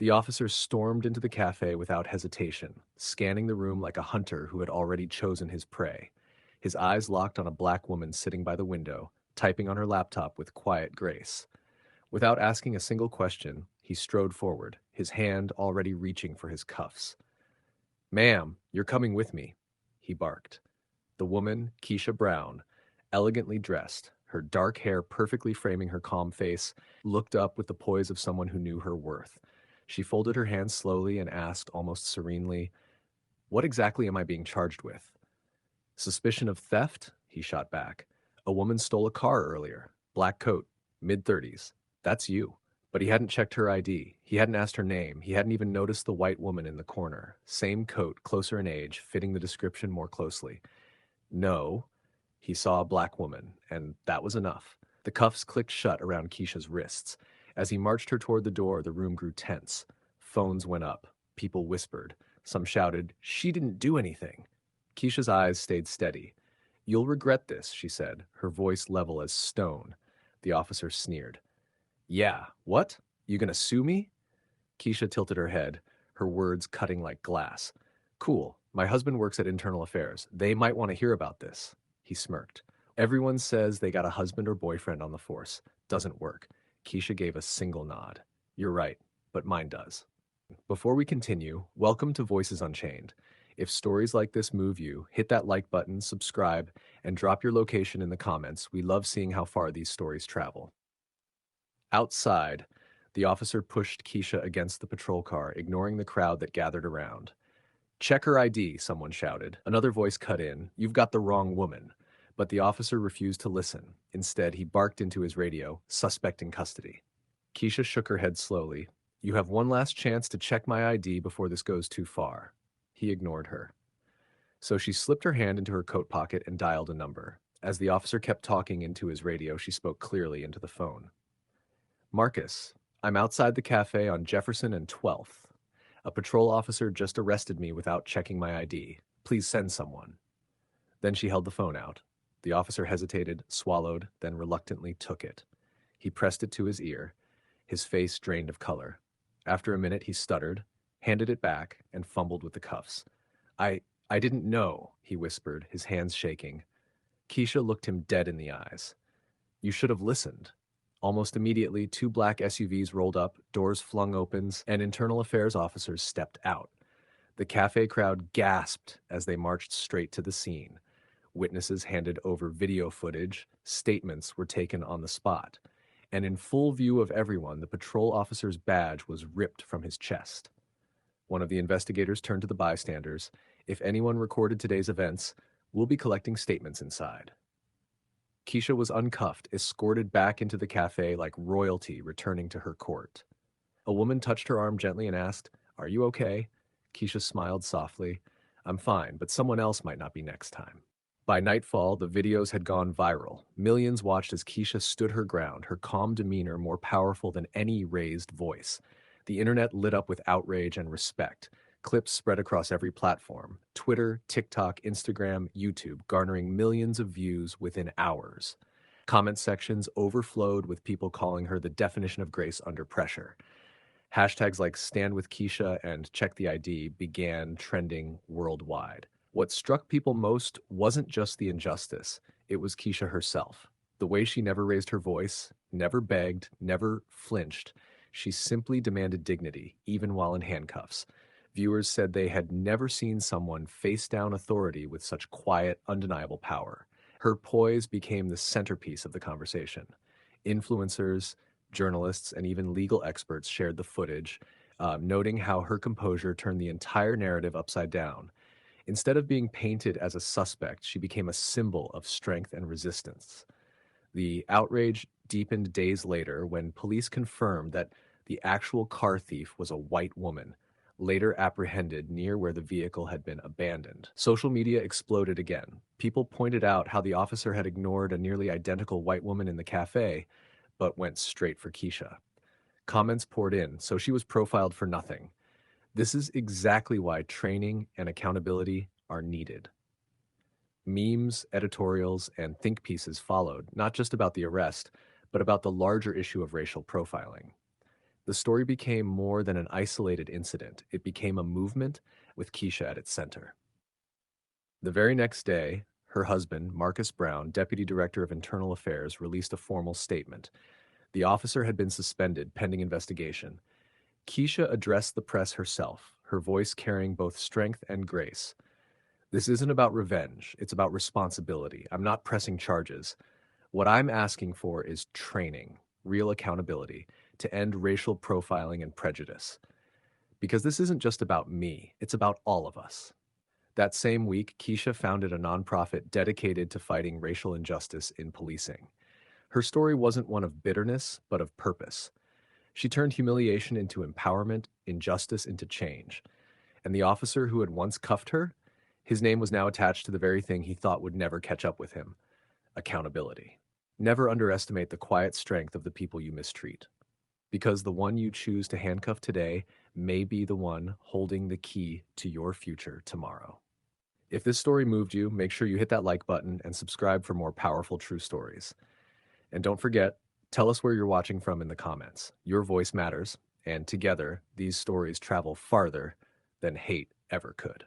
The officer stormed into the cafe without hesitation, scanning the room like a hunter who had already chosen his prey. His eyes locked on a black woman sitting by the window, typing on her laptop with quiet grace. Without asking a single question, he strode forward, his hand already reaching for his cuffs. "Ma'am, you're coming with me," he barked. The woman, Keisha Brown, elegantly dressed, her dark hair perfectly framing her calm face, looked up with the poise of someone who knew her worth. She folded her hands slowly and asked almost serenely, "What exactly am I being charged with?" "Suspicion of theft?" he shot back. "A woman stole a car earlier. Black coat, mid-30s. That's you." But he hadn't checked her ID. He hadn't asked her name. He hadn't even noticed the white woman in the corner. Same coat, closer in age, fitting the description more closely. No, he saw a black woman, and that was enough. The cuffs clicked shut around Keisha's wrists. As he marched her toward the door, the room grew tense. Phones went up. People whispered. Some shouted, "She didn't do anything." Keisha's eyes stayed steady. "You'll regret this," she said, her voice level as stone. The officer sneered. "Yeah, what? You gonna sue me?" Keisha tilted her head, her words cutting like glass. "Cool. My husband works at Internal Affairs. They might want to hear about this." He smirked. "Everyone says they got a husband or boyfriend on the force. Doesn't work." Keisha gave a single nod. "You're right, but mine does." Before we continue, welcome to Voices Unchained. If stories like this move you, hit that like button, subscribe, and drop your location in the comments. We love seeing how far these stories travel. Outside, the officer pushed Keisha against the patrol car, ignoring the crowd that gathered around. "Check her ID," someone shouted. Another voice cut in, "You've got the wrong woman." But the officer refused to listen. Instead, he barked into his radio, "Suspect in custody." Keisha shook her head slowly. "You have one last chance to check my ID before this goes too far." He ignored her. So she slipped her hand into her coat pocket and dialed a number. As the officer kept talking into his radio, she spoke clearly into the phone. "Marcus, I'm outside the cafe on Jefferson and 12th. A patrol officer just arrested me without checking my ID. Please send someone." Then she held the phone out. The officer hesitated, swallowed, then reluctantly took it. He pressed it to his ear, his face drained of color. After a minute, he stuttered, handed it back, and fumbled with the cuffs. I didn't know," he whispered, his hands shaking. Keisha looked him dead in the eyes. "You should have listened." Almost immediately, two black SUVs rolled up, doors flung open, and internal affairs officers stepped out. The cafe crowd gasped as they marched straight to the scene. Witnesses handed over video footage, statements were taken on the spot, and in full view of everyone, the patrol officer's badge was ripped from his chest. One of the investigators turned to the bystanders. "If anyone recorded today's events, we'll be collecting statements inside." Keisha was uncuffed, escorted back into the cafe like royalty returning to her court. A woman touched her arm gently and asked, "Are you okay?" Keisha smiled softly. "I'm fine, but someone else might not be next time." By nightfall, the videos had gone viral. Millions watched as Keisha stood her ground, her calm demeanor more powerful than any raised voice. The internet lit up with outrage and respect. Clips spread across every platform: Twitter, TikTok, Instagram, YouTube, garnering millions of views within hours. Comment sections overflowed with people calling her the definition of grace under pressure. Hashtags like Stand with Keisha and Check the ID began trending worldwide. What struck people most wasn't just the injustice, it was Keisha herself. The way she never raised her voice, never begged, never flinched. She simply demanded dignity, even while in handcuffs. Viewers said they had never seen someone face down authority with such quiet, undeniable power. Her poise became the centerpiece of the conversation. Influencers, journalists, and even legal experts shared the footage, noting how her composure turned the entire narrative upside down. Instead of being painted as a suspect, she became a symbol of strength and resistance. The outrage deepened days later when police confirmed that the actual car thief was a white woman, later apprehended near where the vehicle had been abandoned. Social media exploded again. People pointed out how the officer had ignored a nearly identical white woman in the cafe, but went straight for Keisha. Comments poured in, so she was profiled for nothing. This is exactly why training and accountability are needed. Memes, editorials, and think pieces followed, not just about the arrest, but about the larger issue of racial profiling. The story became more than an isolated incident. It became a movement with Keisha at its center. The very next day, her husband, Marcus Brown, Deputy Director of Internal Affairs, released a formal statement. The officer had been suspended pending investigation. Keisha addressed the press herself, her voice carrying both strength and grace. This isn't about revenge, it's about responsibility. I'm not pressing charges. What I'm asking for is training, real accountability, to end racial profiling and prejudice. Because this isn't just about me, it's about all of us. That same week, Keisha founded a nonprofit dedicated to fighting racial injustice in policing. Her story wasn't one of bitterness, but of purpose. She turned humiliation into empowerment, injustice into change. And the officer who had once cuffed her, his name was now attached to the very thing he thought would never catch up with him: accountability. Never underestimate the quiet strength of the people you mistreat, because the one you choose to handcuff today may be the one holding the key to your future tomorrow. If this story moved you, make sure you hit that like button and subscribe for more powerful true stories. And don't forget, tell us where you're watching from in the comments. Your voice matters, and together, these stories travel farther than hate ever could.